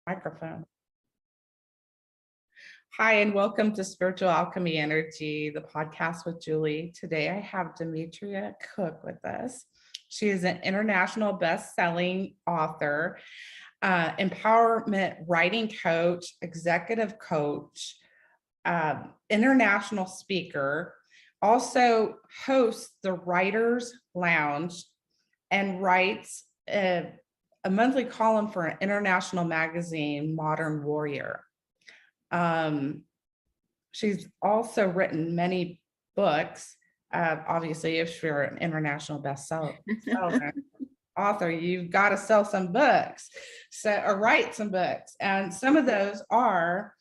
Microphone. Hi, and welcome to Spiritual Alchemy Energy, the podcast with Julie. Today I have Dimitria Cook with us. She is an international best-selling author, empowerment writing coach, executive coach, international speaker, also hosts the Writers Lounge and writes a monthly column for an international magazine, Modern Warrior. She's also written many books. Obviously, if you're an international bestseller author, you've got to sell some books, or write some books. And some of those are,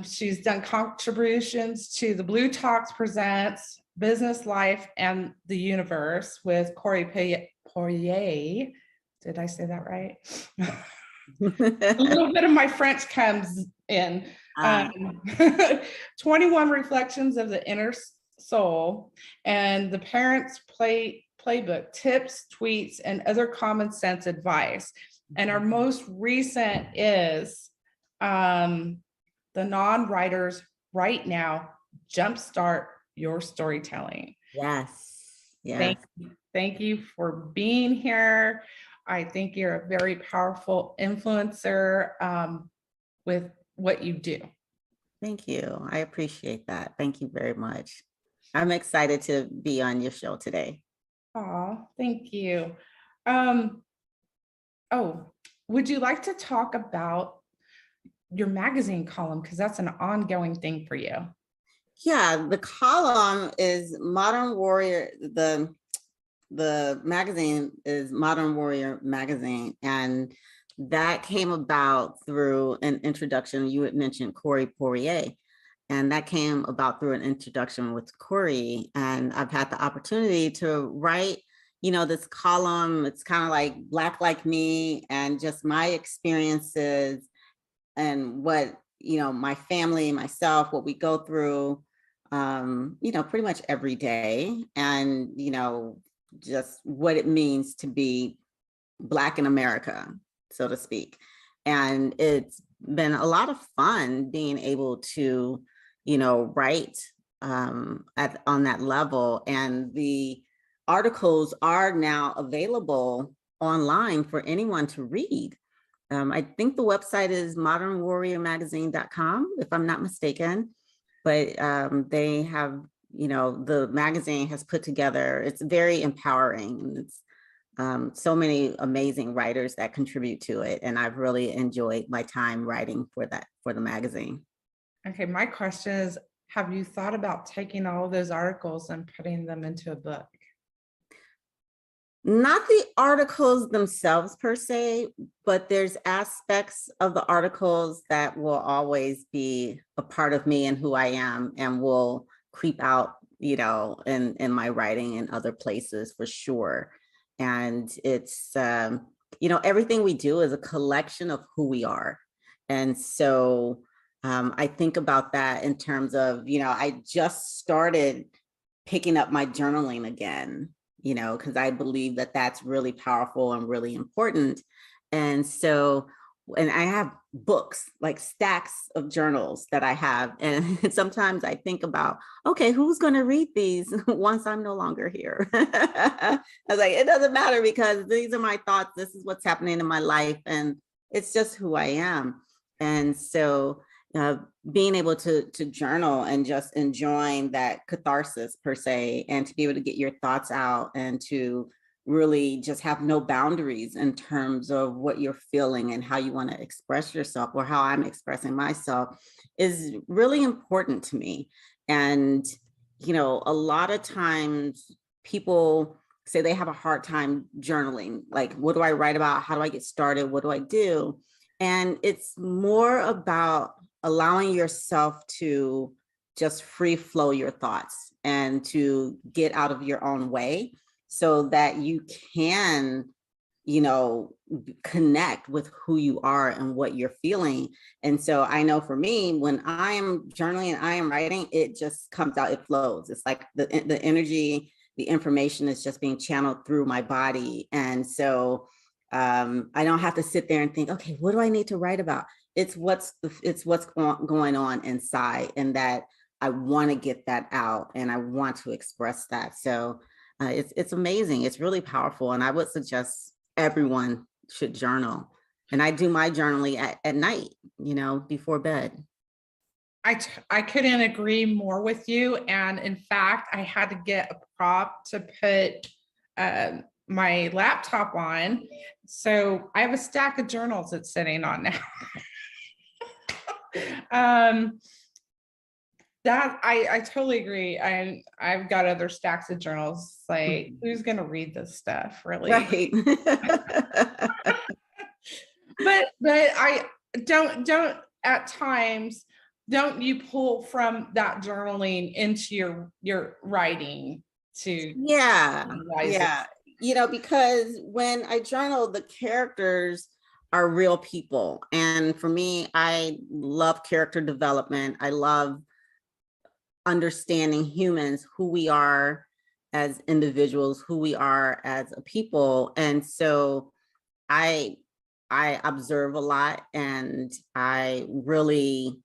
she's done contributions to the Blue Talks Presents, Business Life and the Universe with Corey Poirier. Did I say that right? A little bit of my French comes in. 21 Reflections of the Inner Soul and the Parents Playbook, tips, tweets, and other common sense advice. And our most recent is the non-writers right now, jumpstart your storytelling. Yes. Thank you for being here. I think you're a very powerful influencer with what you do. Thank you. I appreciate that. Thank you very much. I'm excited to be on your show today. Oh, thank you. Would you like to talk about your magazine column? Because that's an ongoing thing for you. Yeah, the column is Modern Warrior. The magazine is Modern Warrior magazine, and that came about through an introduction. You had mentioned Corey Poirier, and that came about through an introduction with Corey. And I've had the opportunity to write, this column. It's kind of like Black Like Me, and just my experiences and what, my family, myself, what we go through, pretty much every day. And, just what it means to be Black in America, so to speak. And it's been a lot of fun being able to, write on that level. And the articles are now available online for anyone to read. I think the website is modernwarriormagazine.com, if I'm not mistaken, but they have, the magazine has put together, it's very empowering, and it's so many amazing writers that contribute to it. And I've really enjoyed my time writing for the magazine. Okay, my question is, have you thought about taking all of those articles and putting them into a book? Not the articles themselves per se, but there's aspects of the articles that will always be a part of me and who I am, and will creep out, in my writing and other places for sure. And it's, everything we do is a collection of who we are. And so I think about that in terms of, I just started picking up my journaling again, because I believe that that's really powerful and really important. And so, and I have books, like stacks of journals that I have. And sometimes I think about, okay, who's going to read these once I'm no longer here? I was like, it doesn't matter, because these are my thoughts. This is what's happening in my life. And it's just who I am. And so being able to journal and just enjoying that catharsis per se, and to be able to get your thoughts out and to really just have no boundaries in terms of what you're feeling and how you want to express yourself, or how I'm expressing myself, is really important to me. And, a lot of times people say they have a hard time journaling. Like, what do I write about? How do I get started? What do I do? And it's more about allowing yourself to just free flow your thoughts and to get out of your own way, so that you can, connect with who you are and what you're feeling. And so I know for me, when I am journaling and I am writing, it just comes out, it flows. It's like the energy, the information is just being channeled through my body. And so I don't have to sit there and think, okay, what do I need to write about? It's what's going on inside, and that I want to get that out and I want to express that. So it's amazing. It's really powerful. And I would suggest everyone should journal. And I do my journaling at night, before bed. I couldn't agree more with you. And in fact, I had to get a prop to put my laptop on. So I have a stack of journals it's sitting on now. That I totally agree. I've got other stacks of journals. Like, who's gonna read this stuff, really? Right. But I don't at times, don't you pull from that journaling into your writing to Yeah. analyze it? Yeah. Because when I journal, the characters are real people. And for me, I love character development. I love understanding humans, who we are as individuals, who we are as a people. And so I observe a lot, and I really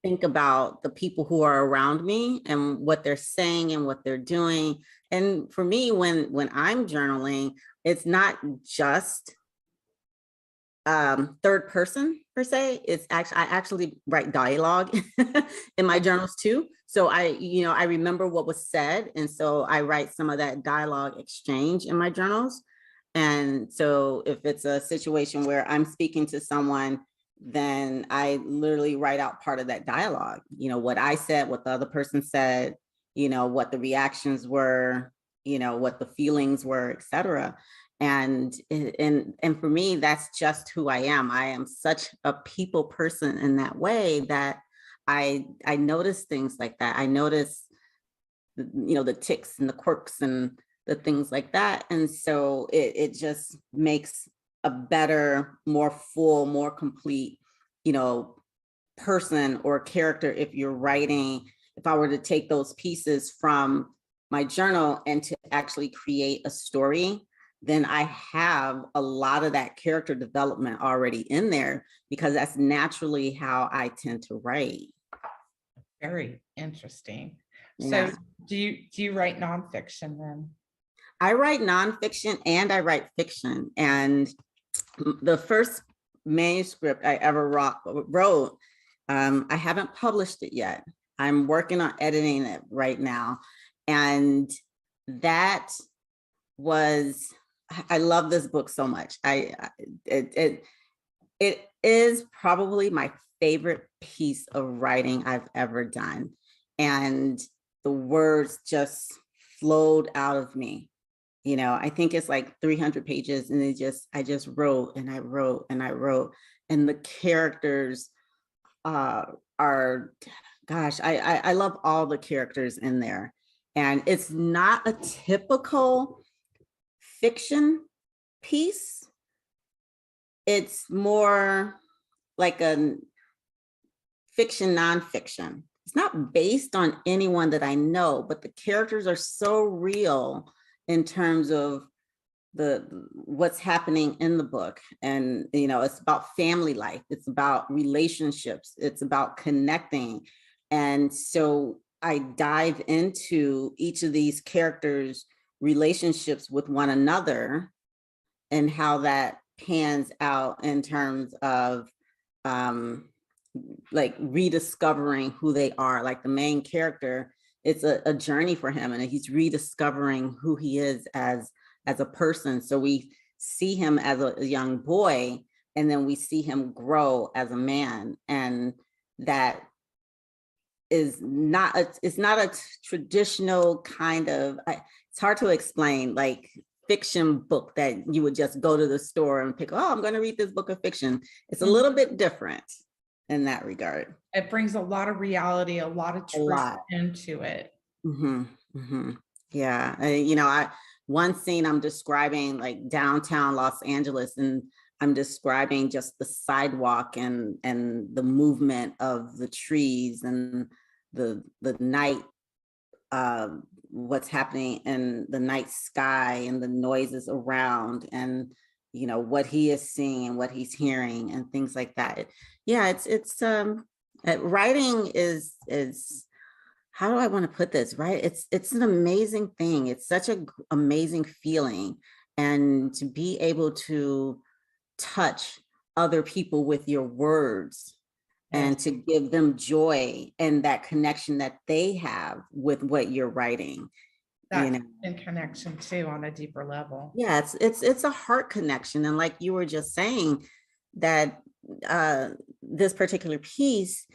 think about the people who are around me and what they're saying and what they're doing. And for me, when I'm journaling, it's not just third person per se. It's actually, I actually write dialogue in my journals too. So I remember what was said, and so I write some of that dialogue exchange in my journals. And so if it's a situation where I'm speaking to someone, then I literally write out part of that dialogue, what I said, what the other person said, what the reactions were, what the feelings were, etc. And for me, that's just who I am. I am such a people person in that way, that I notice things like that. I notice, the ticks and the quirks and the things like that. And so it just makes a better, more full, more complete, person or character. If I were to take those pieces from my journal and to actually create a story, then I have a lot of that character development already in there, because that's naturally how I tend to write. Very interesting. Yeah. So do you write nonfiction then? I write nonfiction and I write fiction. And the first manuscript I ever wrote, I haven't published it yet. I'm working on editing it right now. And that was, I love this book so much. It is probably my favorite piece of writing I've ever done. And the words just flowed out of me. I think it's like 300 pages, and I just wrote and I wrote and I wrote. And the characters are, gosh, I love all the characters in there. And it's not a typical fiction piece. It's more like a fiction, nonfiction. It's not based on anyone that I know, but the characters are so real in terms of what's happening in the book. And it's about family life, it's about relationships, it's about connecting. And so I dive into each of these characters' relationships with one another, and how that pans out in terms of like rediscovering who they are. Like the main character, it's a journey for him, and he's rediscovering who he is as a person. So we see him as a young boy, and then we see him grow as a man. And that is not it's not a traditional kind of, it's hard to explain, like fiction book that you would just go to the store and pick, oh, I'm going to read this book of fiction. It's a little bit different in that regard. It brings a lot of reality, a lot of truth into it. Mm-hmm, mm-hmm. Yeah. One scene I'm describing, like downtown Los Angeles, and I'm describing just the sidewalk and the movement of the trees and the night, what's happening in the night sky and the noises around. And what he is seeing and what he's hearing and things like that. Yeah, it's writing is how do I want to put this, right? It's an amazing thing. It's such a amazing feeling. And to be able to touch other people with your words and to give them joy and that connection that they have with what you're writing. That in connection too on a deeper level. Yeah, it's a heart connection. And like you were just saying, that this particular piece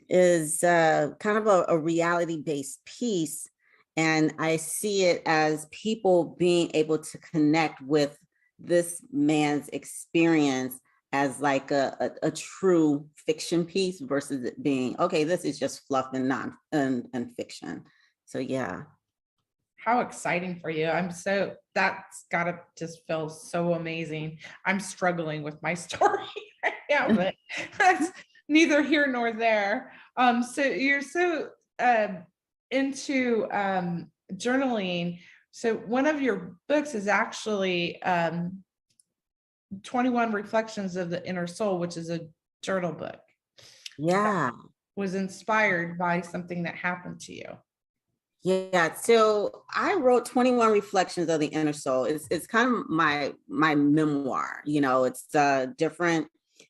is kind of a reality-based piece. And I see it as people being able to connect with this man's experience as like a true fiction piece versus it being, okay, this is just fluff and and fiction. So yeah. How exciting for you. That's gotta just feel so amazing. I'm struggling with my story right now, but that's neither here nor there. So you're so into journaling. So one of your books is actually 21 Reflections of the Inner Soul, which is a journal book. Yeah. Was inspired by something that happened to you. Yeah, so I wrote 21 Reflections of the Inner Soul. It's kind of my memoir. It's different.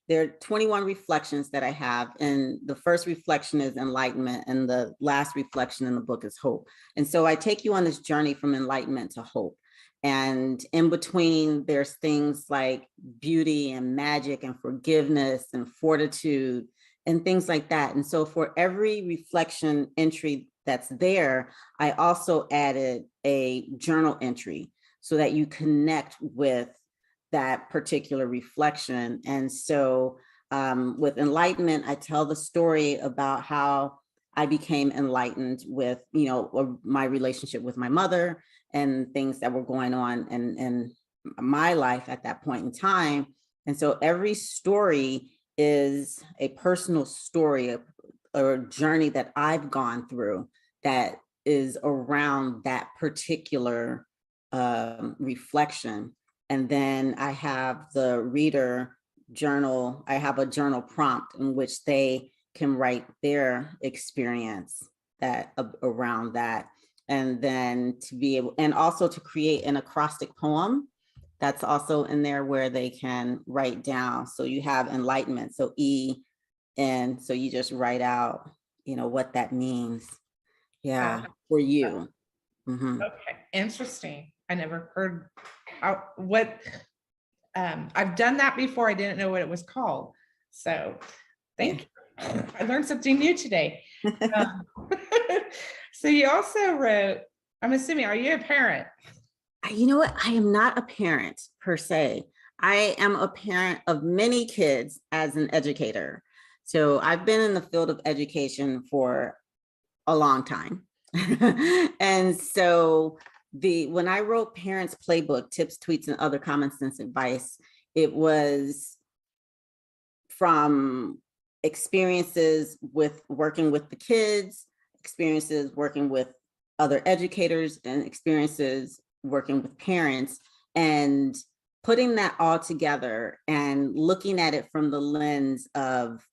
There are 21 reflections that I have, and the first reflection is enlightenment, and the last reflection in the book is hope. And so I take you on this journey from enlightenment to hope. And in between, there's things like beauty and magic and forgiveness and fortitude and things like that. And so for every reflection entry that's there, I also added a journal entry so that you connect with that particular reflection. And so with enlightenment, I tell the story about how I became enlightened with, my relationship with my mother and things that were going on in my life at that point in time. And so every story is a personal story, a journey that I've gone through that is around that particular reflection. And then I have the reader journal. I have a journal prompt in which they can write their experience around that. And then to be able, and also to create an acrostic poem that's also in there where they can write down. So you have enlightenment, so E, and so you just write out, what that means. Yeah, for you. Mm-hmm. Okay, interesting. I never heard I've done that before. I didn't know what it was called. So thank you. I learned something new today. So you also wrote, I'm assuming, are you a parent? You know what? I am not a parent per se. I am a parent of many kids as an educator. So I've been in the field of education for a long time. And so when I wrote Parents Playbook, Tips, Tweets, and Other Common Sense Advice, it was from experiences with working with the kids, experiences working with other educators, and experiences working with parents, and putting that all together and looking at it from the lens of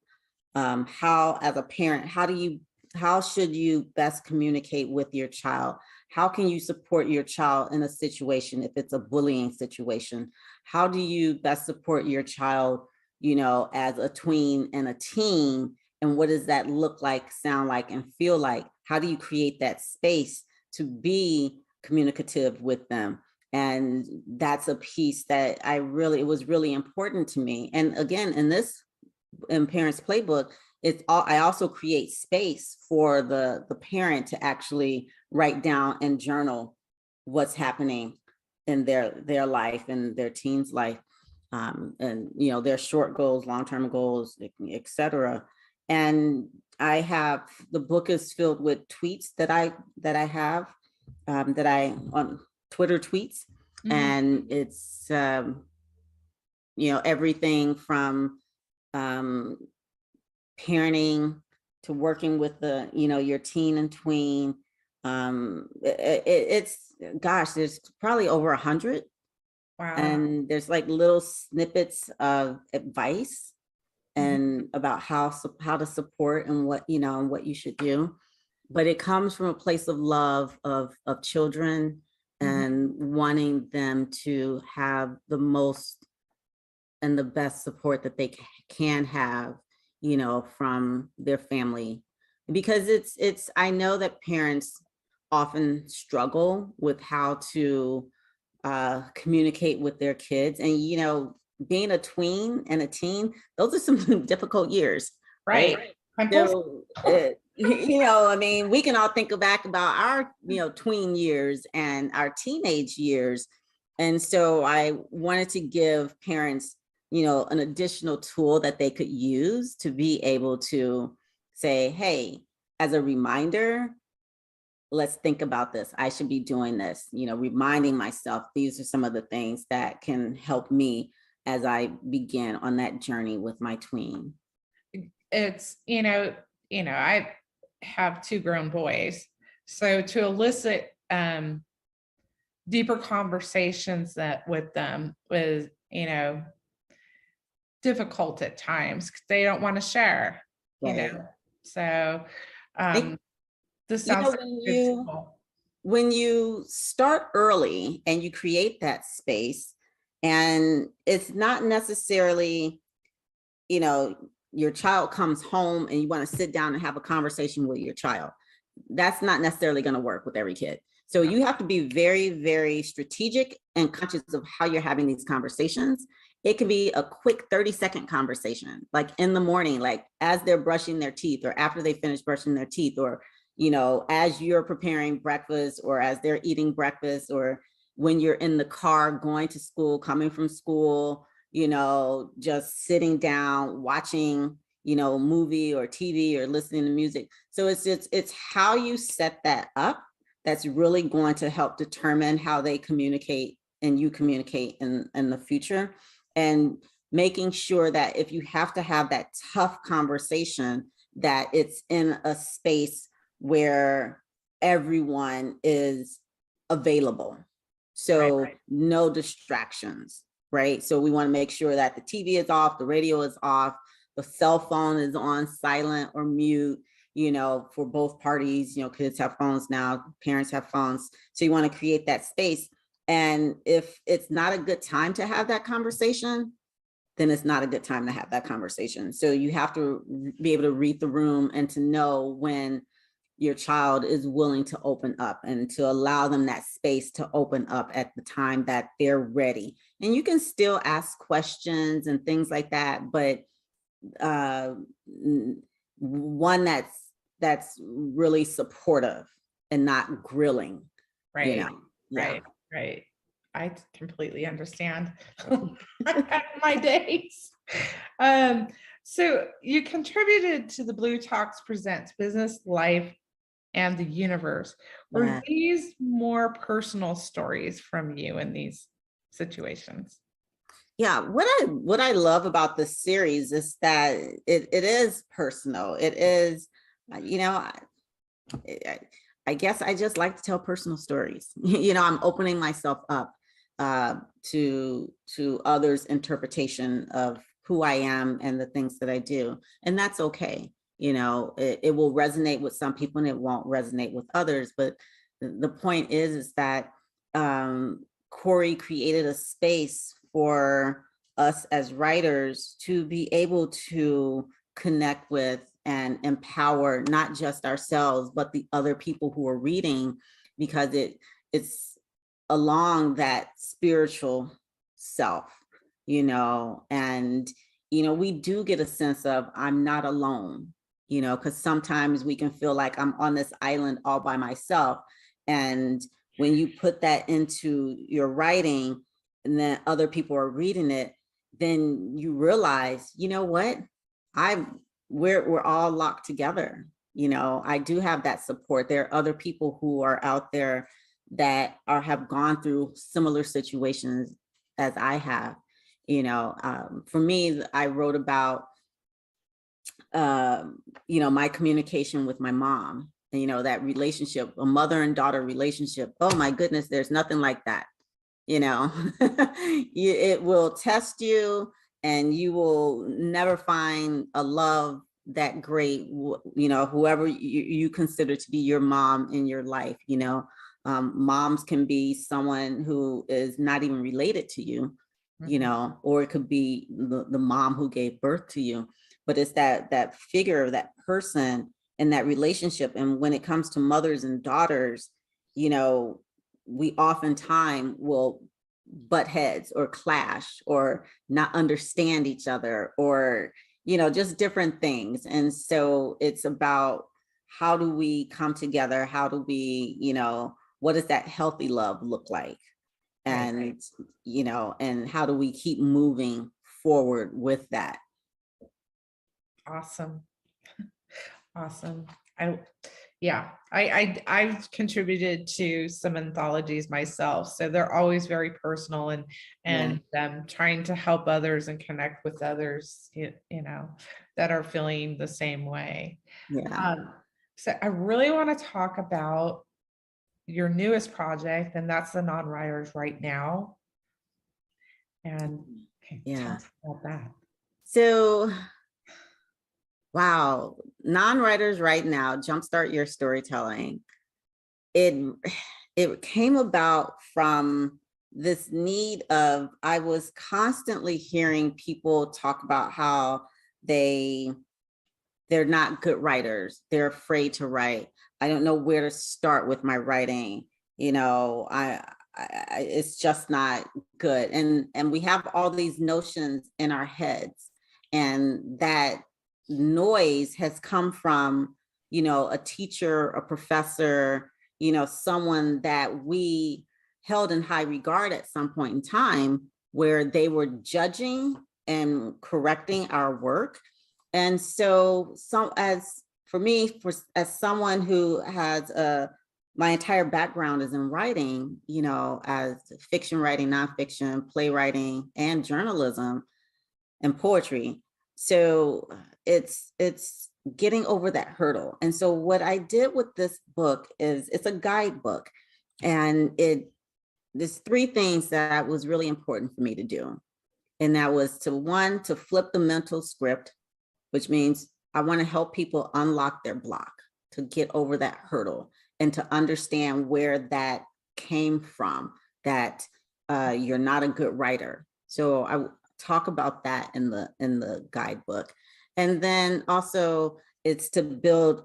how, as a parent, how should you best communicate with your child? How can you support your child in a situation if it's a bullying situation? How do you best support your child, as a tween and a teen? And what does that look like, sound like, and feel like? How do you create that space to be communicative with them? And that's a piece that it was really important to me. And again, in Parents Playbook, I also create space for the parent to actually write down and journal what's happening in their life and their teen's life, and their short goals, long-term goals, etc. And the book is filled with tweets that I have on Twitter tweets, mm-hmm. And it's everything from parenting to working with your teen and tween. There's probably over 100 Wow. And there's like little snippets of advice and about how to support and what, and what you should do. But it comes from a place of love of children and wanting them to have the most and the best support that they can have, from their family. Because I know that parents often struggle with how to communicate with their kids. And, being a tween and a teen, those are some difficult years, right? So, I mean, we can all think back about our, tween years and our teenage years. And so I wanted to give parents, an additional tool that they could use to be able to say, hey, as a reminder, let's think about this. I should be doing this, reminding myself, these are some of the things that can help me as I begin on that journey with my tween. It's, I have 2 grown boys. So to elicit deeper conversations with them was, difficult at times because they don't want to share, So this sounds when you start early and you create that space, and it's not necessarily, your child comes home and you want to sit down and have a conversation with your child. That's not necessarily going to work with every kid. So you have to be very, very strategic and conscious of how you're having these conversations. It can be a quick 30-second conversation, like in the morning, like as they're brushing their teeth or after they finish brushing their teeth, or, as you're preparing breakfast or as they're eating breakfast, or when you're in the car going to school, coming from school, just sitting down, watching, a movie or TV or listening to music. So it's how you set that up that's really going to help determine how they communicate and you communicate in the future. And making sure that if you have to have that tough conversation, that it's in a space where everyone is available. So no distractions, right? So we want to make sure that the TV is off, the radio is off, the cell phone is on silent or mute, for both parties. Kids have phones now, parents have phones. So you want to create that space. And if it's not a good time to have that conversation, then it's not a good time to have that conversation. So you have to be able to read the room and to know when your child is willing to open up and to allow them that space to open up at the time that they're ready. And you can still ask questions and things like that, but one that's really supportive and not grilling. Right. Right. I completely understand. I've had my days. So you contributed to the Blue Talks Presents Business, Life, and the Universe. Were these more personal stories from you in these situations? Yeah, what I love about this series is that it is personal. It is, I guess I just like to tell personal stories. I'm opening myself up to others' interpretation of who I am and the things that I do. And that's okay. It will resonate with some people and it won't resonate with others. But the point is that Corey created a space for us as writers to be able to connect with and empower not just ourselves, but the other people who are reading, because it's along that spiritual self, and, we do get a sense of I'm not alone, because sometimes we can feel like I'm on this island all by myself. And when you put that into your writing and then other people are reading it, then you realize, what? We're all locked together. I do have that support. There are other people who are out there that have gone through similar situations as I have. For me, I wrote about, my communication with my mom, and, that relationship, a mother and daughter relationship. Oh my goodness, there's nothing like that. you know. It will test you, and you will never find a love that great, you know, whoever you consider to be your mom in your life, you know. Moms can be someone who is not even related to you, you know, or it could be the mom who gave birth to you. But it's that figure, that person in that relationship. And when it comes to mothers and daughters, you know, we oftentimes will butt heads or clash or not understand each other, or, you know, just different things. And so it's about, how do we come together? How do we, you know, what does that healthy love look like? And, right. You know, and how do we keep moving forward with that? Awesome. Awesome. I've contributed to some anthologies myself, so they're always very personal, and trying to help others and connect with others, you know, that are feeling the same way. So I really want to talk about your newest project, and that's the non-writers right now. And tell us about that. So, wow, non-writers right now, jumpstart your storytelling. It came about from this need of, I was constantly hearing people talk about how they're not good writers. They're afraid to write. I don't know where to start with my writing. You know, it's just not good. And we have all these notions in our heads, and that noise has come from, you know, a teacher, a professor, you know, someone that we held in high regard at some point in time, where they were judging and correcting our work. And so, as someone who has my entire background is in writing, you know, as fiction writing, nonfiction, playwriting, and journalism and poetry. So it's getting over that hurdle. And so what I did with this book is, it's a guidebook, and there's three things that was really important for me to do. And that was to flip the mental script, which means I want to help people unlock their block, to get over that hurdle, and to understand where that came from, that you're not a good writer. So I talk about that in the guidebook. And then also, it's to build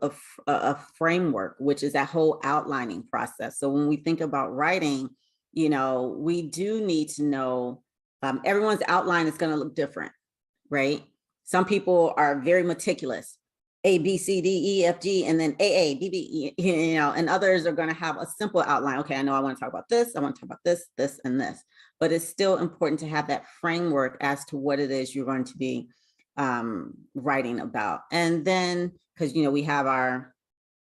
a framework, which is that whole outlining process. So when we think about writing, you know, we do need to know, everyone's outline is going to look different, right? Some people are very meticulous, A, B, C, D, E, F, G, and then A, B, B, you know, and others are going to have a simple outline. Okay, I know I want to talk about this. I want to talk about this, this, and this. But it's still important to have that framework as to what it is you're going to be writing about. And then, because, you know, we have our,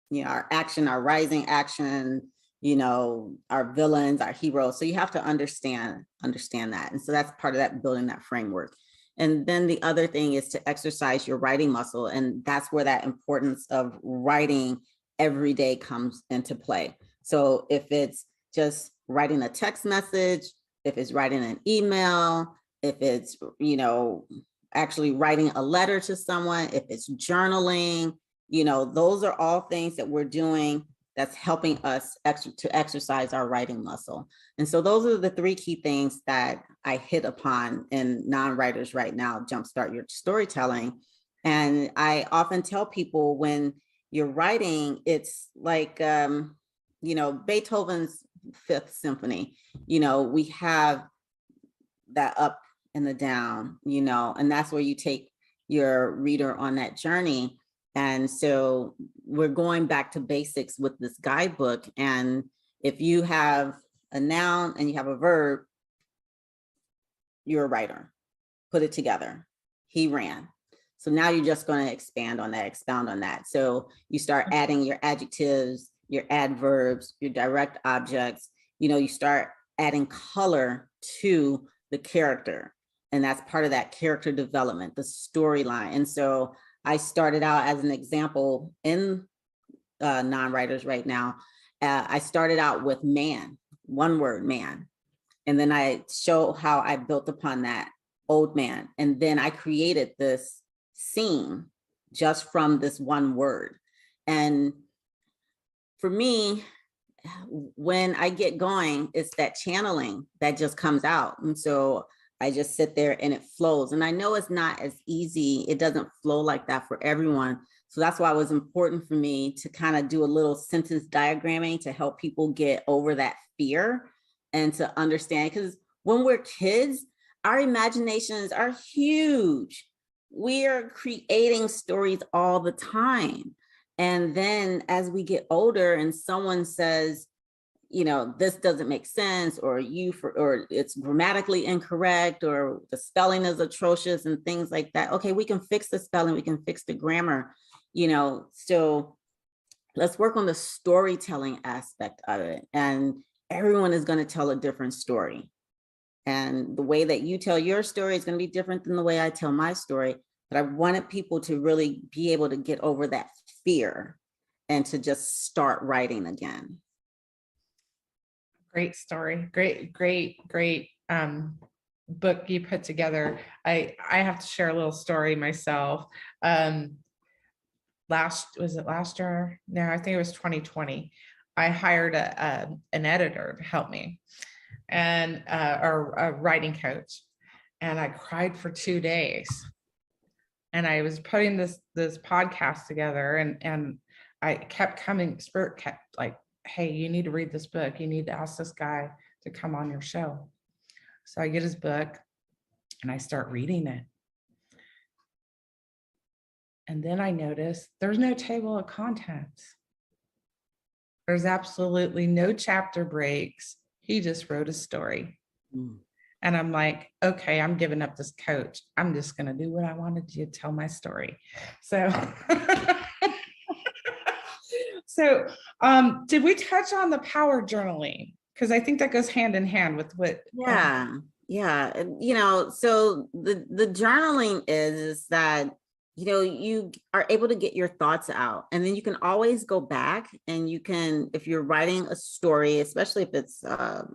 you know, our action, our rising action, you know, our villains, our heroes. So you have to understand that. And so that's part of that, building that framework. And then the other thing is to exercise your writing muscle. And that's where that importance of writing every day comes into play. So if it's just writing a text message, if it's writing an email, if it's, you know, actually writing a letter to someone, if it's journaling, you know, those are all things that we're doing that's helping us to exercise our writing muscle. And so those are the three key things that I hit upon in non-writers right now, jumpstart your storytelling. And I often tell people, when you're writing, it's like, you know, Beethoven's Fifth Symphony, you know, we have that up and the down, you know, and that's where you take your reader on that journey. And so we're going back to basics with this guidebook. And if you have a noun and you have a verb, you're a writer. Put it together. He ran. So now you're just going to expound on that. So you start adding your adjectives, your adverbs, your direct objects. You know, you start adding color to the character. And that's part of that character development, the storyline. And so I started out, as an example, in non-writers right now. I started out with man, one word, man. And then I show how I built upon that old man. And then I created this scene just from this one word. And for me, when I get going, it's that channeling that just comes out. And so I just sit there and it flows. And I know it's not as easy. It doesn't flow like that for everyone. So that's why it was important for me to kind of do a little sentence diagramming to help people get over that fear and to understand. Because when we're kids, our imaginations are huge. We are creating stories all the time. And then as we get older and someone says, you know, this doesn't make sense, or or it's grammatically incorrect, or the spelling is atrocious and things like that. Okay, we can fix the spelling, we can fix the grammar, you know, so let's work on the storytelling aspect of it. And everyone is going to tell a different story. And the way that you tell your story is going to be different than the way I tell my story. But I wanted people to really be able to get over that fear and to just start writing again. Great story. Great book you put together. I have to share a little story myself. Was it last year? No, I think it was 2020. I hired an editor to help me, and or a writing coach, and I cried for 2 days. And I was putting this podcast together, and I kept coming, Spirit kept like, hey, you need to read this book. You need to ask this guy to come on your show. So I get his book and I start reading it. And then I notice there's no table of contents. There's absolutely no chapter breaks. He just wrote a story. Mm. And I'm like, okay, I'm giving up this coach. I'm just going to do what I wanted to tell my story. So, did we touch on the power journaling? Because I think that goes hand in hand with what. Yeah. You know, so the journaling is that, you know, you are able to get your thoughts out, and then you can always go back and you can, if you're writing a story, especially if it's a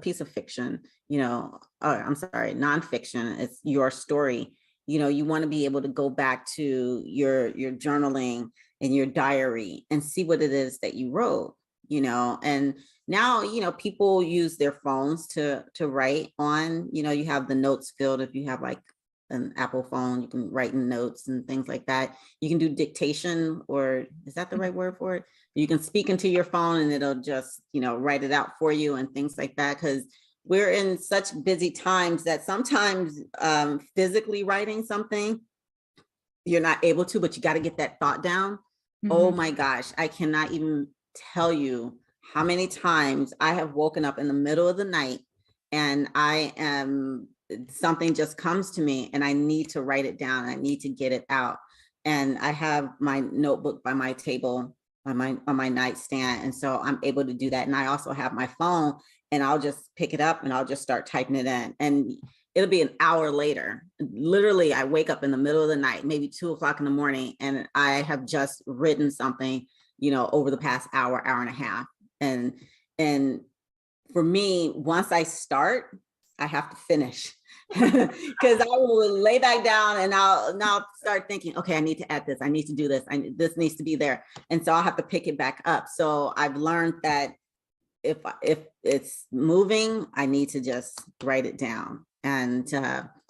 piece of fiction, you know, I'm sorry, nonfiction, it's your story, you know, you want to be able to go back to your journaling and your diary and see what it is that you wrote, you know. And now, you know, people use their phones to write on, you know, you have the notes field. If you have like an Apple phone, you can write in notes and things like that. You can do dictation, or is that the right word for it? You can speak into your phone and it'll just, you know, write it out for you and things like that. Because we're in such busy times that sometimes physically writing something, you're not able to, but you got to get that thought down. Mm-hmm. Oh my gosh, I cannot even tell you how many times I have woken up in the middle of the night and something just comes to me and I need to write it down. I need to get it out. And I have my notebook by my table, on my nightstand. And so I'm able to do that. And I also have my phone, and I'll just pick it up and I'll just start typing it in. And it'll be an hour later. Literally, I wake up in the middle of the night, maybe 2:00 in the morning, and I have just written something, you know, over the past hour and a half. And for me, once I start, I have to finish, because I will lay back down and I'll start thinking, okay, I need to add this. I need to do this. This needs to be there. And so I'll have to pick it back up. So I've learned that if it's moving, I need to just write it down. And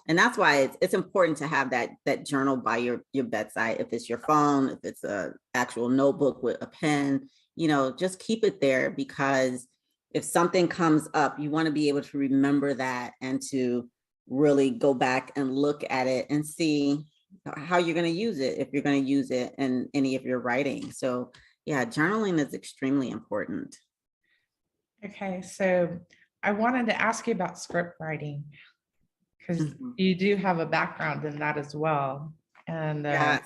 that's why it's important to have that journal by your bedside. If it's your phone, if it's a actual notebook with a pen, you know, just keep it there, because if something comes up, you want to be able to remember that and to really go back and look at it and see how you're going to use it, if you're going to use it in any of your writing. So yeah, journaling is extremely important. Okay, so I wanted to ask you about script writing, because you do have a background in that as well. And yes.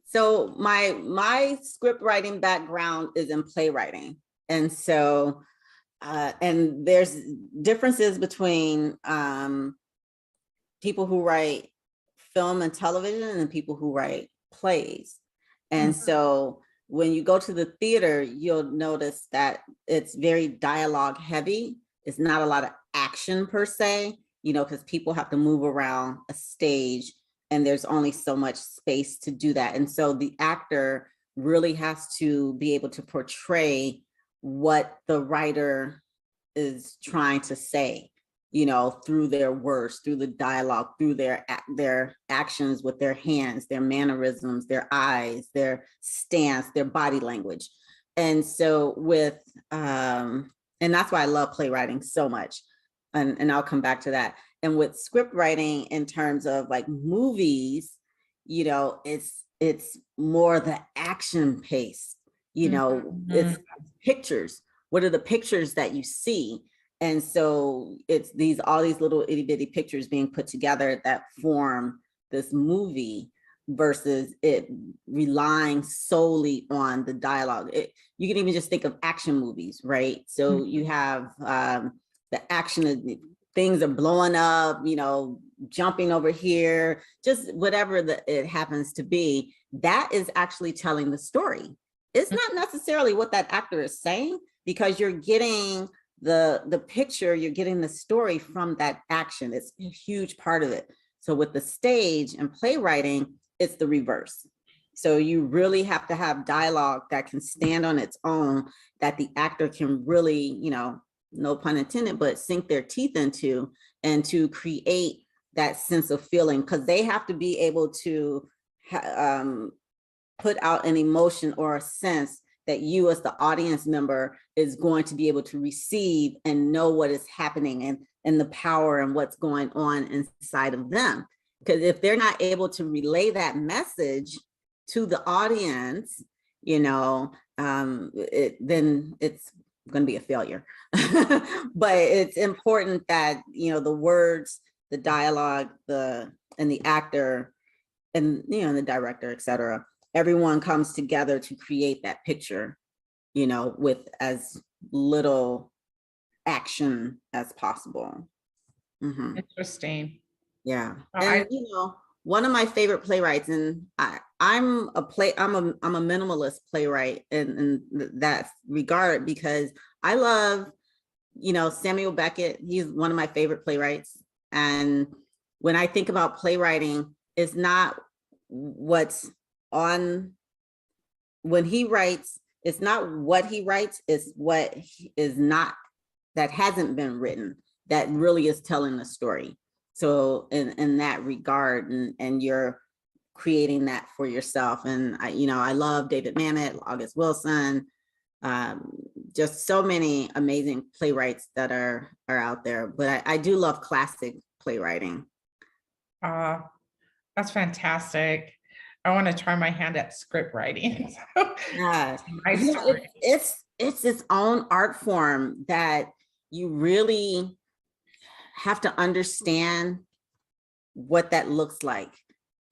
So my script writing background is in playwriting. And so and there's differences between people who write film and television and people who write plays. And so when you go to the theater, you'll notice that it's very dialogue heavy. it's not a lot of action per se, because people have to move around a stage and there's only so much space to do that. And so the actor really has to be able to portray what the writer is trying to say, through their words, through the dialogue, through their actions with their hands, their mannerisms, their eyes, their stance, their body language. And so and that's why I love playwriting so much. And I'll come back to that. And with script writing in terms of like movies, it's more the action pace, it's pictures. What are the pictures that you see? And so it's all these little itty bitty pictures being put together that form this movie versus it relying solely on the dialogue. You can even just think of action movies, right? So you have the action of things are blowing up, jumping over here, just whatever it happens to be. That is actually telling the story. It's not necessarily what that actor is saying, because you're getting the picture, you're getting the story from that action. It's a huge part of it. So with the stage and playwriting, it's the reverse. So you really have to have dialogue that can stand on its own, that the actor can really, no pun intended, but sink their teeth into, and to create that sense of feeling, because they have to be able to put out an emotion or a sense that you as the audience member is going to be able to receive and know what is happening and the power and what's going on inside of them. Because if they're not able to relay that message to the audience, then it's going to be a failure. But it's important that, the words, the dialogue, and the actor and, the director, et cetera, everyone comes together to create that picture, with as little action as possible. Interesting. Yeah. And one of my favorite playwrights, and I'm a minimalist playwright in that regard, because I love, Samuel Beckett. He's one of my favorite playwrights. And when I think about playwriting, it's not what's on when he writes, it's not what he writes, it's what is not, that hasn't been written, that really is telling the story. So in that regard, and you're creating that for yourself. And I love David Mamet, August Wilson, just so many amazing playwrights that are out there. But I do love classic playwriting. That's fantastic. I want to try my hand at script writing. Yeah, it's its own art form that you really have to understand what that looks like.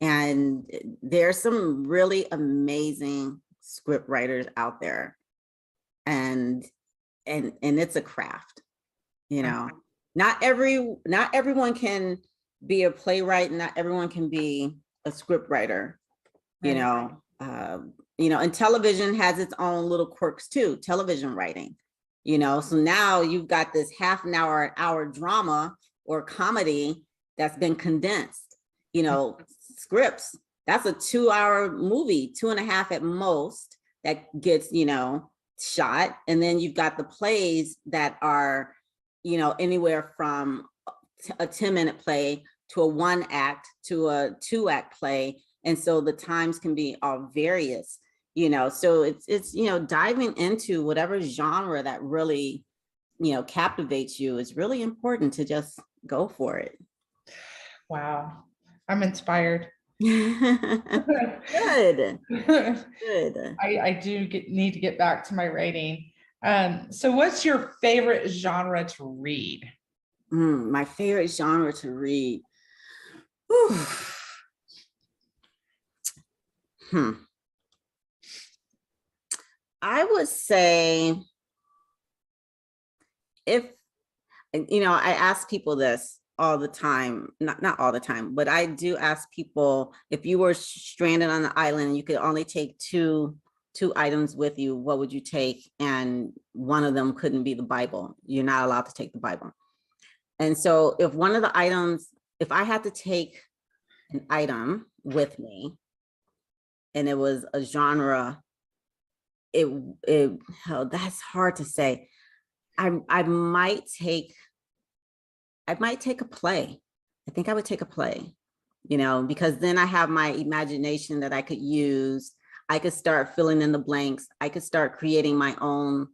And there's some really amazing script writers out there, and it's a craft. Not everyone can be a playwright, not everyone can be a script writer. And television has its own little quirks too, television writing, so now you've got this half an hour drama or comedy that's been condensed, scripts, that's a 2-hour movie, 2.5 at most, that gets, shot. And then you've got the plays that are, anywhere from a 10-minute play to a 1-act to a 2-act play. And so the times can be all various, so it's diving into whatever genre that really, captivates you is really important to just go for it. Wow. I'm inspired. Good. Good. I do need to get back to my writing. So what's your favorite genre to read? My favorite genre to read. I would say, I ask people this all the time, not all the time, but I do ask people, if you were stranded on an island and you could only take 2 two items with you, what would you take? And one of them couldn't be the Bible. You're not allowed to take the Bible. And so if one of the items, if I had to take an item with me and it was a genre, that's hard to say. I might take a play. I think I would take a play, because then I have my imagination that I could use. I could start filling in the blanks. I could start creating my own,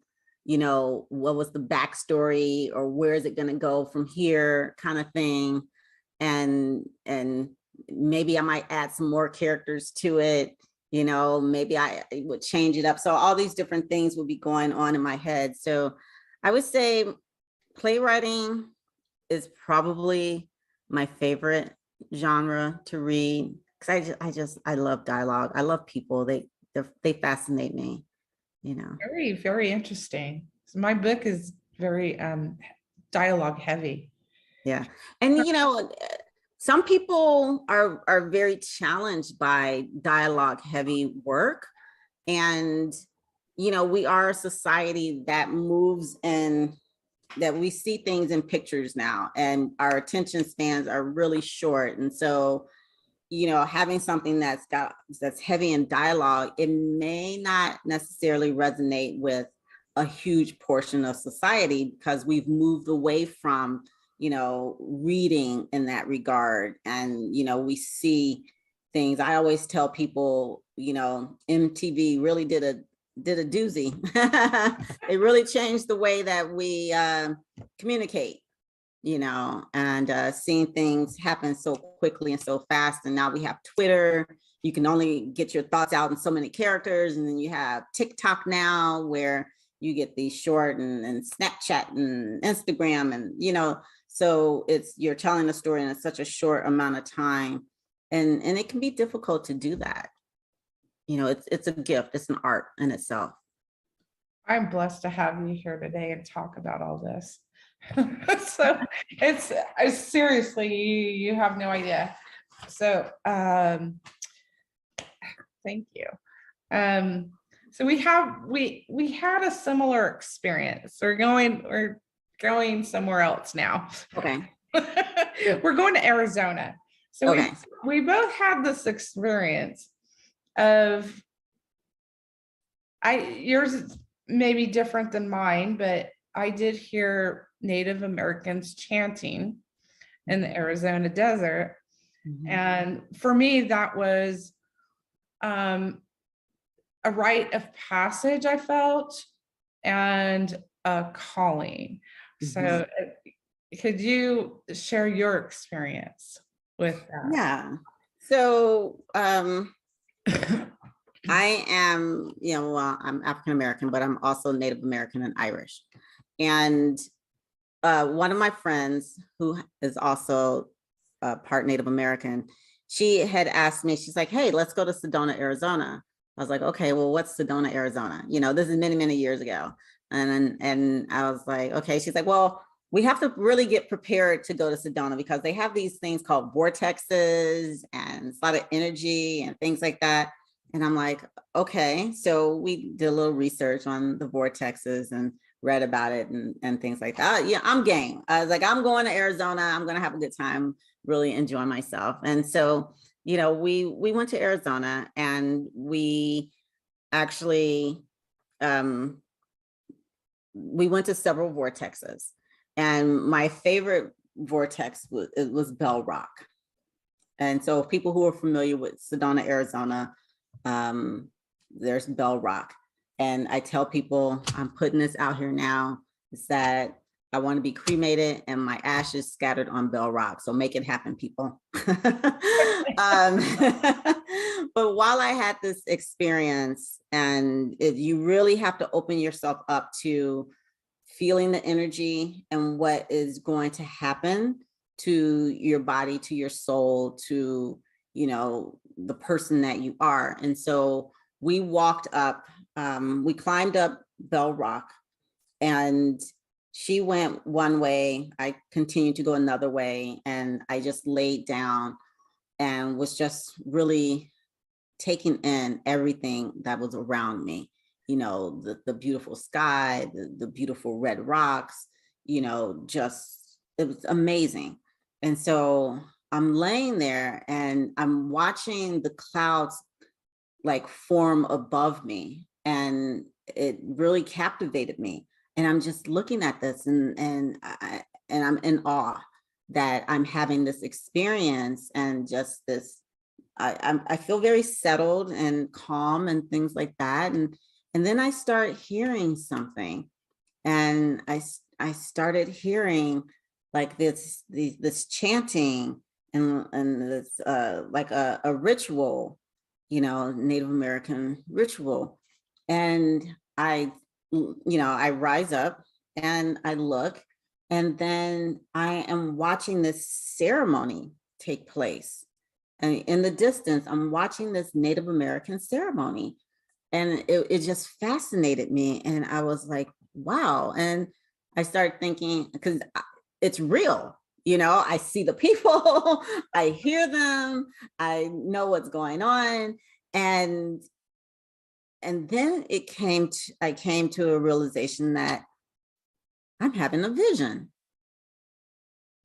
what was the backstory or where is it going to go from here kind of thing. And maybe I might add some more characters to it. Maybe I would change it up. So all these different things would be going on in my head. So I would say playwriting is probably my favorite genre to read, because I love dialogue. I love people. They fascinate me, Very, very interesting. So my book is very dialogue heavy. Yeah. And some people are very challenged by dialogue heavy work. And we are a society that moves in, that we see things in pictures now, and our attention spans are really short. And so, having something that's heavy in dialogue, it may not necessarily resonate with a huge portion of society, because we've moved away from, reading in that regard. And, we see things. I always tell people, MTV really did a doozy. It really changed the way that we communicate, and seeing things happen so quickly and so fast. And now we have Twitter. You can only get your thoughts out in so many characters. And then you have TikTok now, where you get these short, and Snapchat and Instagram, and, so you're telling a story in such a short amount of time. And it can be difficult to do that. It's a gift. It's an art in itself. I'm blessed to have you here today and talk about all this. So it's seriously, you have no idea. So thank you. So we had a similar experience. We're going somewhere else now. Okay. We're going to Arizona. So okay. we both had this experience of, yours is maybe different than mine, but I did hear Native Americans chanting in the Arizona desert. Mm-hmm. And for me, that was a rite of passage, I felt, and a calling. Mm-hmm. So could you share your experience with that? Yeah. So I am, I'm African American, but I'm also Native American and Irish. And one of my friends, who is also part Native American, she had asked me, she's like, hey, let's go to Sedona, Arizona. I was like, okay, well, what's Sedona, Arizona? This is many, many years ago. And I was like, okay. She's like, well, we have to really get prepared to go to Sedona, because they have these things called vortexes, and it's a lot of energy and things like that. And I'm like, okay. So we did a little research on the vortexes and read about it and things like that. Yeah, I'm game. I was like, I'm going to Arizona. I'm going to have a good time, really enjoy myself. And so, we went to Arizona, and we actually, we went to several vortexes. And my favorite vortex was Bell Rock. And so people who are familiar with Sedona, Arizona, there's Bell Rock. And I tell people, I'm putting this out here now, is that I want to be cremated and my ashes scattered on Bell Rock. So make it happen, people. But while I had this experience, and you really have to open yourself up to feeling the energy and what is going to happen to your body, to your soul, to, the person that you are. And so we walked up, we climbed up Bell Rock, and she went one way, I continued to go another way, and I just laid down and was just really taking in everything that was around me. You know, the beautiful sky, the beautiful red rocks, you know, just, it was amazing. And so I'm laying there and I'm watching the clouds like form above me, and it really captivated me. And I'm just looking at this, and I'm in awe that I'm having this experience, and just this, I feel very settled and calm and things like that. And then I start hearing something, and I started hearing like this chanting, and this like a ritual, you know, Native American ritual. And I rise up and I look, and then I am watching this ceremony take place. And in the distance, I'm watching this Native American ceremony. And it just fascinated me. And I was like, wow. And I started thinking, because it's real, you know, I see the people, I hear them, I know what's going on. And then I came to a realization that I'm having a vision.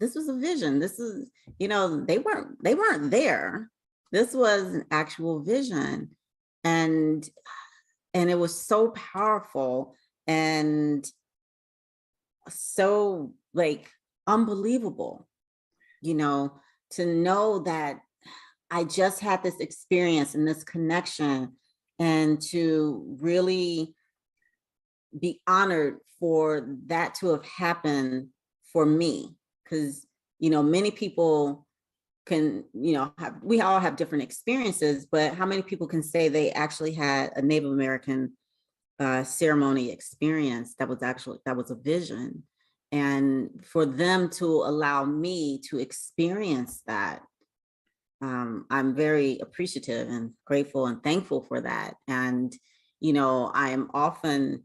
This was a vision. This is, you know, they weren't there. This was an actual vision. And it was so powerful and so like unbelievable, you know, to know that I just had this experience and this connection, and to really be honored for that to have happened for me. Because, you know, many people can, you know, we all have different experiences, but how many people can say they actually had a Native American ceremony experience that was a vision? And for them to allow me to experience that, I'm very appreciative and grateful and thankful for that. And, you know, I'm often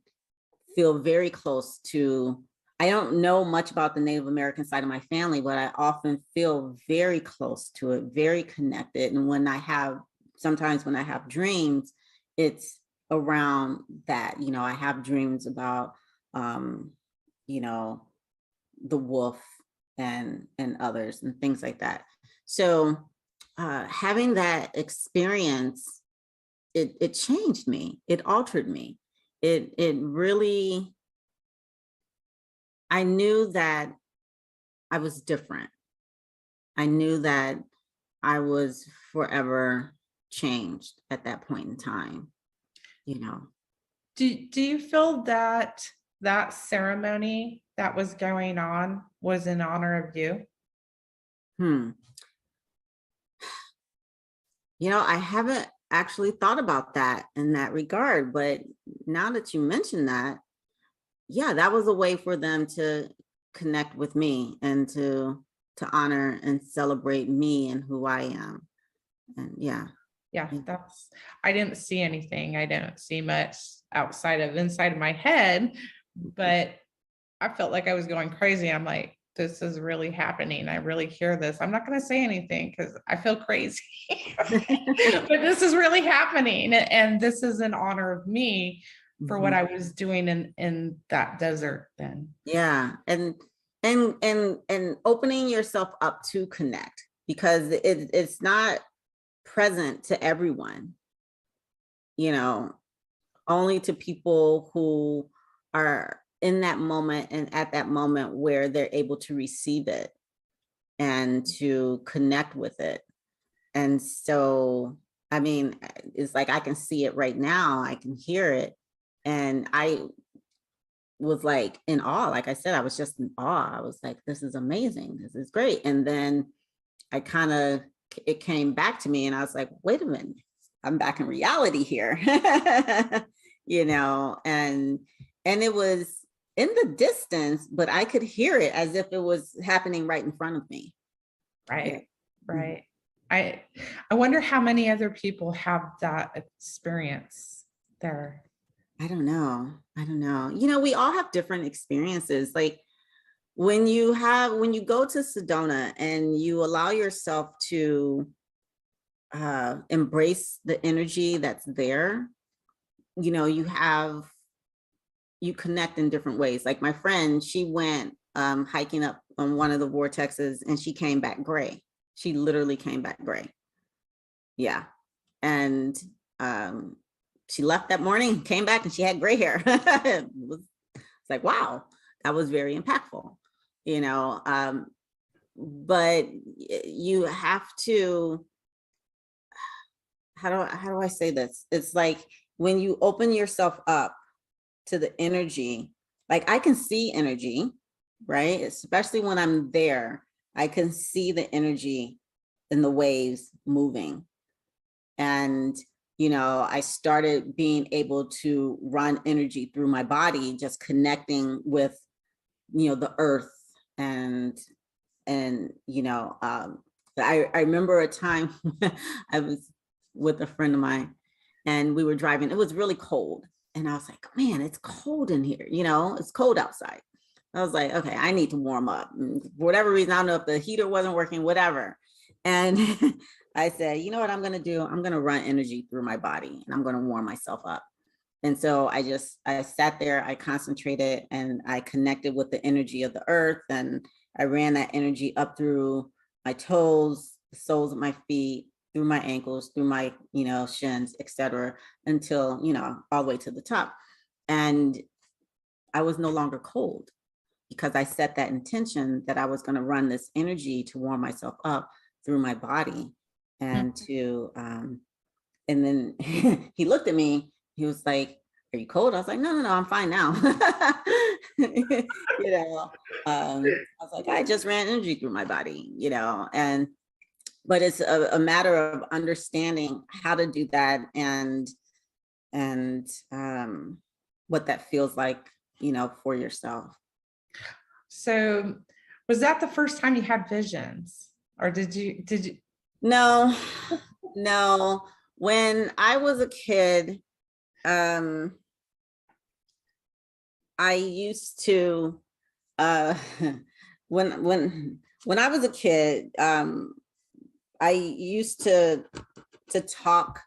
feel very close to, I don't know much about the Native American side of my family, but I often feel very close to it, very connected. And sometimes when I have dreams, it's around that. You know, I have dreams about, you know, the wolf and others and things like that. So having that experience, it changed me, it altered me. It really, I knew that I was different. I knew that I was forever changed at that point in time, you know. Do you feel that that ceremony that was going on was in honor of you? You know, I haven't actually thought about that in that regard, but now that you mention that, yeah, that was a way for them to connect with me and to honor and celebrate me and who I am. And yeah. Yeah, I didn't see anything. I didn't see much inside of my head, but I felt like I was going crazy. I'm like, this is really happening. I really hear this. I'm not going to say anything because I feel crazy, but this is really happening. And this is in honor of me for what I was doing in that desert then. Yeah. And opening yourself up to connect, because it's not present to everyone, you know, only to people who are in that moment and at that moment where they're able to receive it and to connect with it. And so, I mean, it's like I can see it right now, I can hear it. And I was like in awe. Like I said, I was just in awe. I was like, this is amazing. This is great. And then it came back to me and I was like, wait a minute, I'm back in reality here. You know, and it was in the distance, but I could hear it as if it was happening right in front of me. Right. Yeah. Right. I wonder how many other people have that experience there. I don't know. You know, we all have different experiences. Like when you go to Sedona and you allow yourself to embrace the energy that's there, you know, you connect in different ways. Like my friend, she went hiking up on one of the vortexes and she came back gray. She literally came back gray. Yeah. And she left that morning, came back, and she had gray hair. It's like, wow, that was very impactful, you know. But you have to, how do I say this? It's like when you open yourself up to the energy, like I can see energy, right? Especially when I'm there, I can see the energy in the waves moving. And, you know, I started being able to run energy through my body, just connecting with, you know, the earth. And, you know, I remember a time I was with a friend of mine and we were driving, it was really cold. And I was like, man, it's cold in here, you know, it's cold outside. I was like, okay, I need to warm up. And for whatever reason, I don't know if the heater wasn't working, whatever. And I said, you know what I'm going to do? I'm going to run energy through my body and I'm going to warm myself up. And so I sat there, I concentrated, and I connected with the energy of the earth. And I ran that energy up through my toes, the soles of my feet, through my ankles, through my, you know, shins, etc., until, you know, all the way to the top. And I was no longer cold because I set that intention that I was going to run this energy to warm myself up through my body. And to and then he looked at me, he was like, are you cold? I was like, no, I'm fine now. You know, I was like, I just ran energy through my body, you know. And but it's a matter of understanding how to do that, and what that feels like, you know, for yourself. So was that the first time you had visions, or did you No, no. When I was a kid, I used to when I was a kid, I used to talk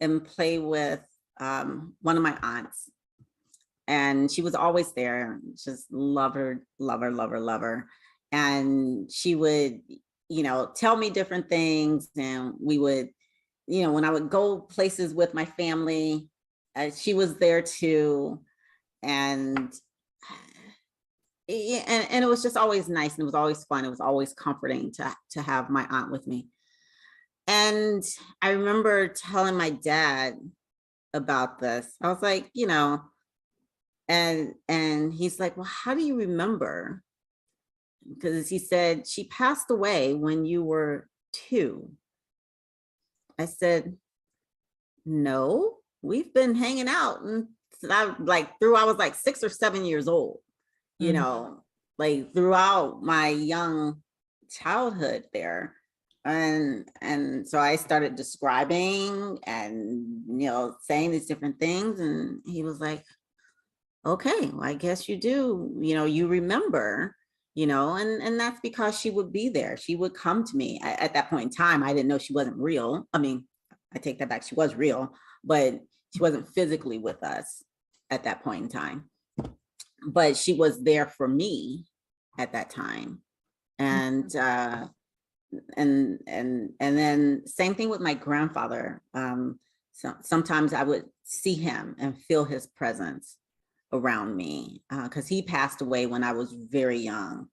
and play with one of my aunts, and she was always there. Just love her, love her, love her, love her. And she would, you know, tell me different things, and we would, you know, when I would go places with my family, she was there too. And and it was just always nice, and it was always fun. It was always comforting to have my aunt with me. And I remember telling my dad about this. I was like, you know, and he's like, well, how do you remember? Because he said, she passed away when you were 2. I said, no, we've been hanging out. And I was like 6 or 7 years old, you know, like throughout my young childhood there. And so I started describing and, you know, saying these different things. And he was like, okay, well, I guess you do, you know, you remember, you know. And that's because she would be there. She would come to me at that point in time. I didn't know she wasn't real. I mean, I take that back. She was real, but she wasn't physically with us at that point in time. But she was there for me at that time. And then same thing with my grandfather. So sometimes I would see him and feel his presence around me, because he passed away when I was very young.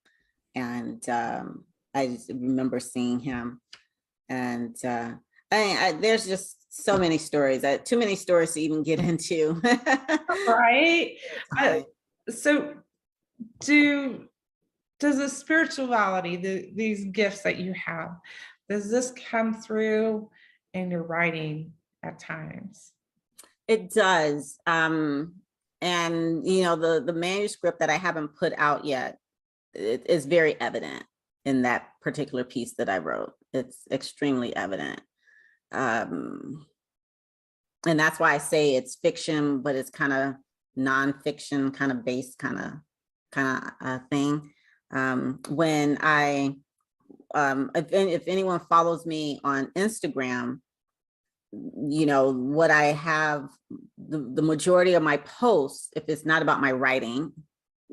And I just remember seeing him. And there's just so many stories, too many stories to even get into. right? So does the spirituality, these gifts that you have, does this come through in your writing at times? It does. And you know, the manuscript that I haven't put out yet, it is very evident in that particular piece that I wrote. It's extremely evident. And that's why I say it's fiction, but it's kind of nonfiction, kind of based kind of thing. When I if anyone follows me on Instagram, what I have, the majority of my posts, if it's not about my writing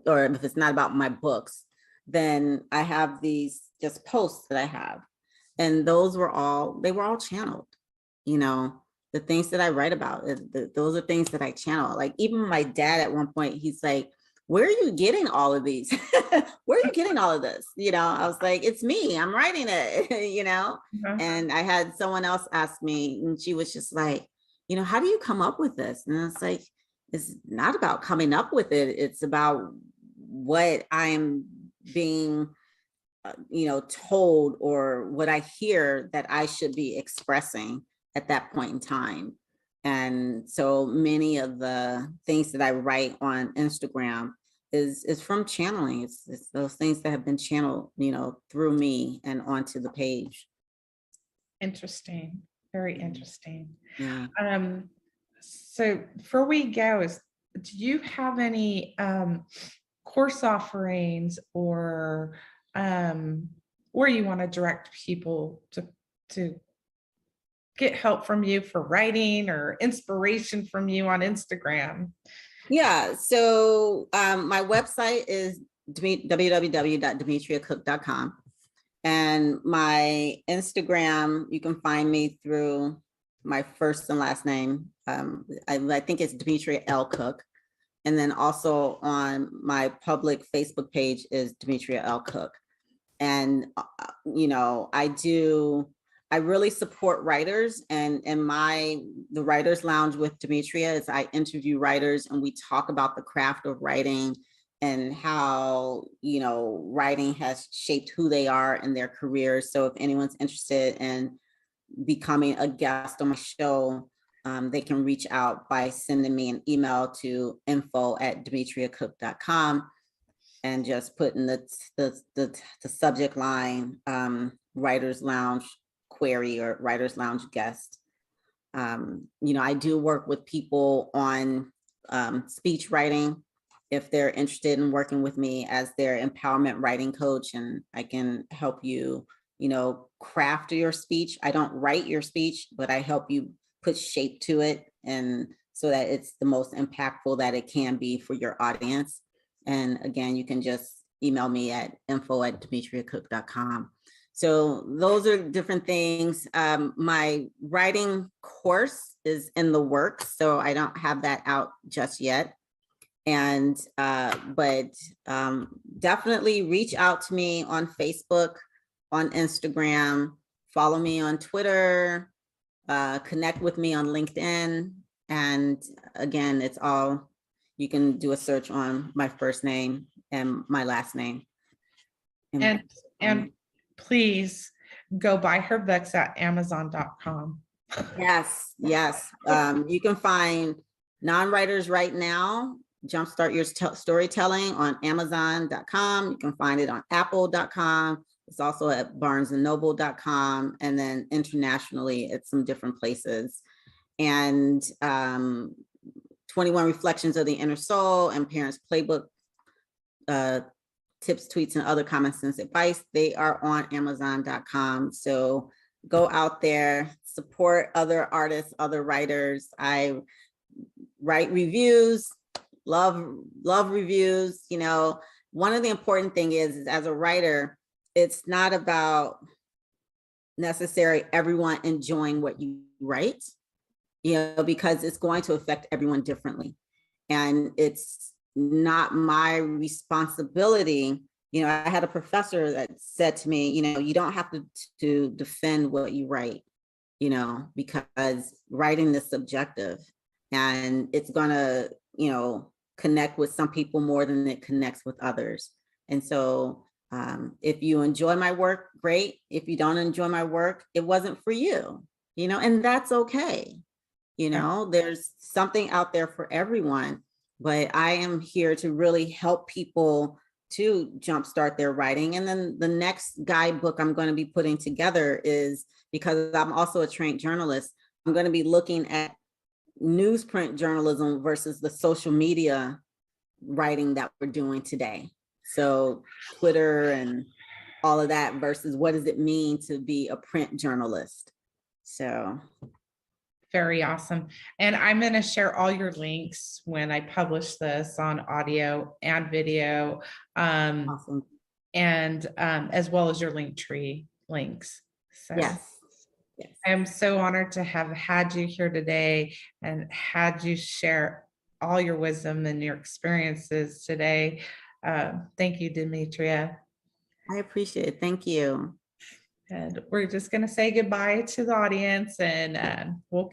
or if it's not about my books, then I have these just posts that I have. And those were all channeled, the things that I write about, those are things that I channel. Like even my dad at one point, he's like, where are you getting all of these? Where are you getting all of this? I was like, it's me, I'm writing it, Uh-huh. and I had someone else ask me, and she was just like, how do you come up with this? And it's like, it's not about coming up with it. It's about what I'm being, told, or what I hear that I should be expressing at that point in time. And so many of the things that I write on Instagram is from channeling. It's those things that have been channeled, through me and onto the page. Interesting. Very interesting. Yeah. So before we go, do you have any course offerings or where you want to direct people to get help from you for writing or inspiration from you on Instagram? Yeah. So my website is www.dimitriacook.com. And my Instagram, you can find me through my first and last name. I think it's Dimitria L Cook. And then also on my public Facebook page is Dimitria L Cook. And, I really support writers, and the Writers Lounge with Dimitria is I interview writers and we talk about the craft of writing and how, writing has shaped who they are in their careers. So if anyone's interested in becoming a guest on my show, they can reach out by sending me an email to info@dimitriacook.com and just put in the subject line, Writers Lounge query or Writers Lounge guest. I do work with people on speech writing if they're interested in working with me as their empowerment writing coach, and I can help you, craft your speech. I don't write your speech, but I help you put shape to it, and so that it's the most impactful that it can be for your audience. And again, you can just email me at info@dimitriacook.com. So those are different things. My writing course is in the works, so I don't have that out just yet. And but definitely reach out to me on Facebook, on Instagram, follow me on Twitter, connect with me on LinkedIn. And again, it's all, you can do a search on my first name and my last name. And please go buy her books at Amazon.com. Yes. You can find Non-Writers Right Now, Jumpstart Your Storytelling on Amazon.com. You can find it on Apple.com. It's also at BarnesandNoble.com, and then internationally at some different places. And 21 Reflections of the Inner Soul and Parents Playbook, Tips, Tweets, and Other Common Sense Advice, they are on Amazon.com. So go out there, support other artists, other writers. I write reviews, love reviews. One of the important thing is as a writer, it's not about necessarily everyone enjoying what you write, because it's going to affect everyone differently. And it's not my responsibility. I had a professor that said to me, you don't have to defend what you write, because writing is subjective and it's gonna, connect with some people more than it connects with others. And so if you enjoy my work, great. If you don't enjoy my work, it wasn't for you, and that's okay. There's something out there for everyone, but I am here to really help people to jumpstart their writing. And then the next guidebook I'm going to be putting together is, because I'm also a trained journalist, I'm going to be looking at newsprint journalism versus the social media writing that we're doing today. So Twitter and all of that versus what does it mean to be a print journalist. So Very awesome. And I'm going to share all your links when I publish this on audio and video, Awesome. and as well as your link tree links. So Yes. Yes. I'm so honored to have had you here today and had you share all your wisdom and your experiences today. Thank you, Dimitria. I appreciate it. Thank you. And we're just going to say goodbye to the audience, and we'll